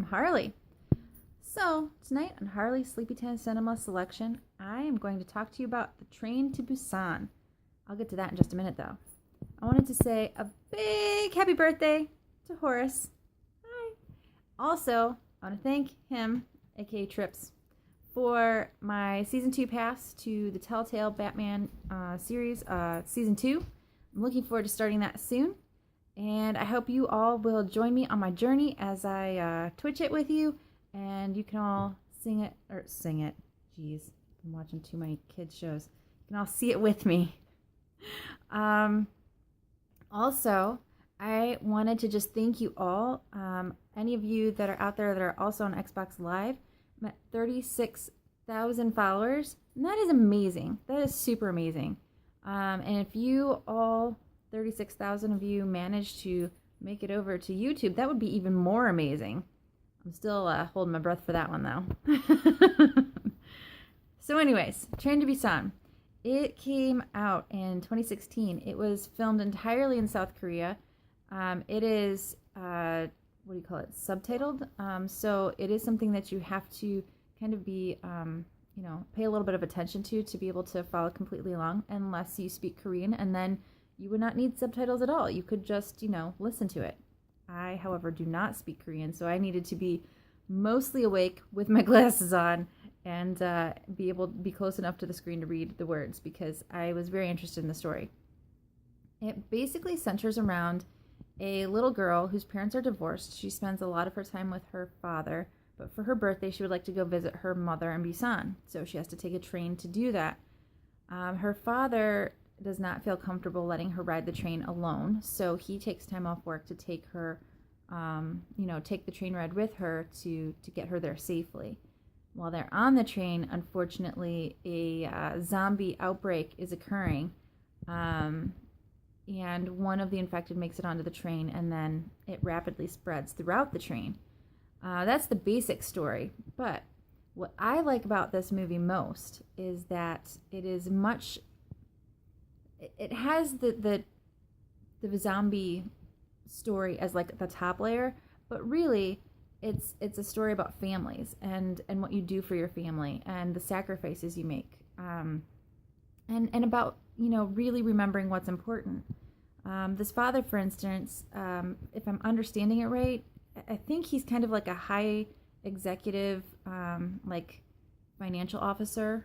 Harley. So, tonight on Harley Sleepytime Cinema Selection, I am going to talk to you about The Train to Busan. I'll get to that in just a minute, though. I wanted to say a big happy birthday to Horace. Hi. Also, I want to thank him, aka Trips, for my Season 2 pass to the Telltale Batman series, Season 2. I'm looking forward to starting that soon. And I hope you all will join me on my journey as I Twitch it with you. And you can all sing it. Jeez, I'm watching too many kids shows. You can all see it with me. Also, I wanted to just thank you all. Any of you that are out there that are also on Xbox Live, I'm at 36,000 followers. And that is amazing. That is super amazing. And if you all, 36,000 of you, manage to make it over to YouTube, that would be even more amazing. I'm still holding my breath for that one, though. So anyways, Train to Busan. It came out in 2016. It was filmed entirely in South Korea. It is, what do you call it, subtitled. So it is something that you have to kind of be, pay a little bit of attention to be able to follow completely along, unless you speak Korean, and then you would not need subtitles at all. You could just, listen to it. I, however, do not speak Korean, so I needed to be mostly awake with my glasses on and be close enough to the screen to read the words, because I was very interested in the story. It basically centers around a little girl whose parents are divorced. She spends a lot of her time with her father, but for her birthday, she would like to go visit her mother in Busan, so she has to take a train to do that. Her father does not feel comfortable letting her ride the train alone, so he takes time off work to take her, take the train ride with her to get her there safely. While they're on the train, unfortunately, a zombie outbreak is occurring, and one of the infected makes it onto the train, and then it rapidly spreads throughout the train. That's the basic story, but what I like about this movie most is that it has the zombie story as like the top layer, but really it's a story about families and what you do for your family and the sacrifices you make, and about really remembering what's important. This father, for instance, if I'm understanding it right, I think he's kind of like a high executive, like financial officer,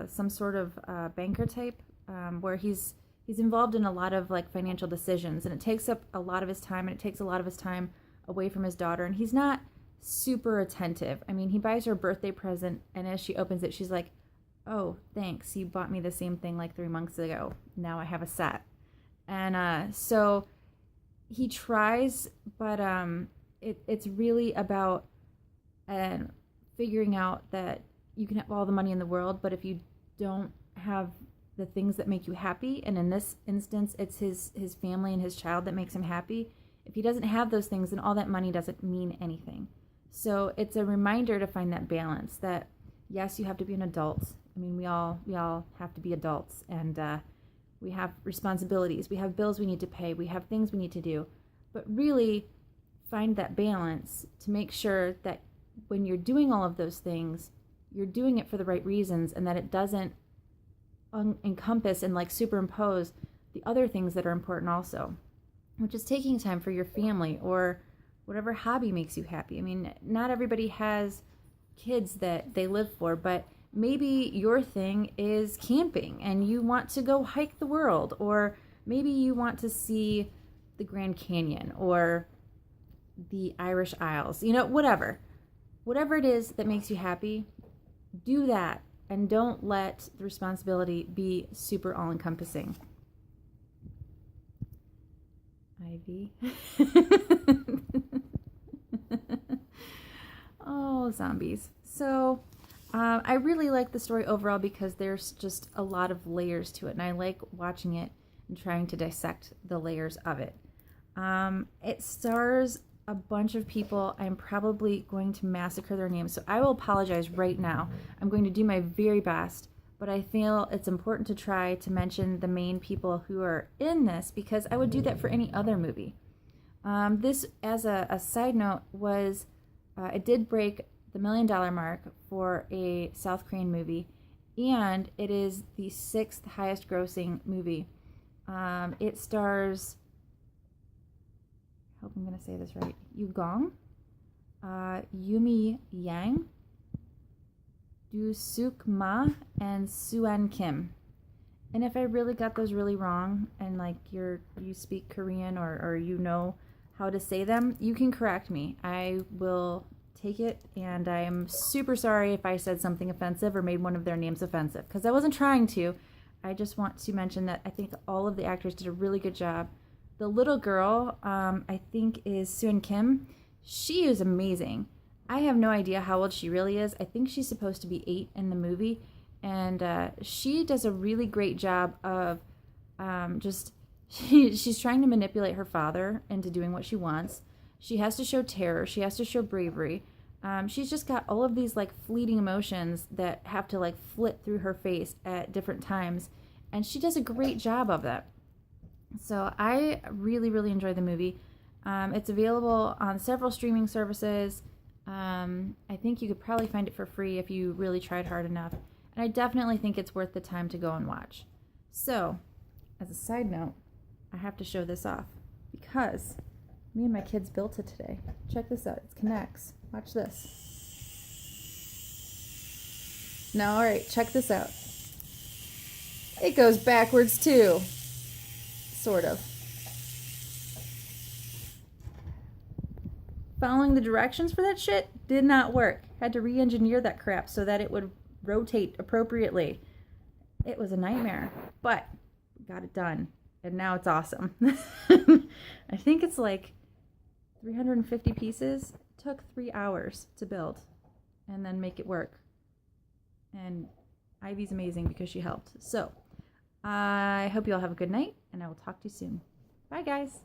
some sort of banker type. Where he's involved in a lot of like financial decisions, and it takes up a lot of his time, and it takes a lot of his time away from his daughter, and he's not super attentive. I mean, he buys her a birthday present, and as she opens it, she's like, "Oh, thanks, you bought me the same thing like 3 months ago. Now I have a set." And so he tries, but it's really about figuring out that you can have all the money in the world, but if you don't have the things that make you happy, and in this instance it's his family and his child that makes him happy, if he doesn't have those things, then all that money doesn't mean anything. So it's a reminder to find that balance, that yes, you have to be an adult. I mean, we all have to be adults, and we have responsibilities, we have bills we need to pay, we have things we need to do, but really find that balance to make sure that when you're doing all of those things, you're doing it for the right reasons, and that it doesn't encompass and like superimpose the other things that are important also, which is taking time for your family or whatever hobby makes you happy. I mean, not everybody has kids that they live for, but maybe your thing is camping and you want to go hike the world, or maybe you want to see the Grand Canyon or the Irish Isles, whatever it is that makes you happy, do that. And don't let the responsibility be super all-encompassing. Ivy. Oh, zombies. So, I really like the story overall because there's just a lot of layers to it. And I like watching it and trying to dissect the layers of it. It stars a bunch of people. I'm probably going to massacre their names, so I will apologize right now. I'm going to do my very best, but I feel it's important to try to mention the main people who are in this, because I would do that for any other movie. This, as a side note, was it did break the $1 million mark for a South Korean movie, and it is the 6th highest grossing movie. It stars, I hope I'm going to say this right, Yu Gong, Yumi Yang, Do Suk Ma, and Suan Kim. And if I really got those really wrong, and like you speak Korean or you know how to say them, you can correct me. I will take it, and I am super sorry if I said something offensive or made one of their names offensive, because I wasn't trying to. I just want to mention that I think all of the actors did a really good job. The little girl, I think, is Suan Kim. She is amazing. I have no idea how old she really is. I think she's supposed to be 8 in the movie. And she does a really great job of she's trying to manipulate her father into doing what she wants. She has to show terror. She has to show bravery. She's just got all of these like fleeting emotions that have to like flit through her face at different times. And she does a great job of that. So I really, really enjoy the movie. It's available on several streaming services. I think you could probably find it for free if you really tried hard enough. And I definitely think it's worth the time to go and watch. So, as a side note, I have to show this off because me and my kids built it today. Check this out. It's Kinex. Watch this. Now, all right, check this out. It goes backwards too. Sort of. Following the directions for that shit did not work. Had to re-engineer that crap so that it would rotate appropriately. It was a nightmare, but got it done, and now it's awesome. I think it's like 350 pieces. It took 3 hours to build and then make it work. And Ivy's amazing because she helped. So I hope you all have a good night, and I will talk to you soon. Bye, guys.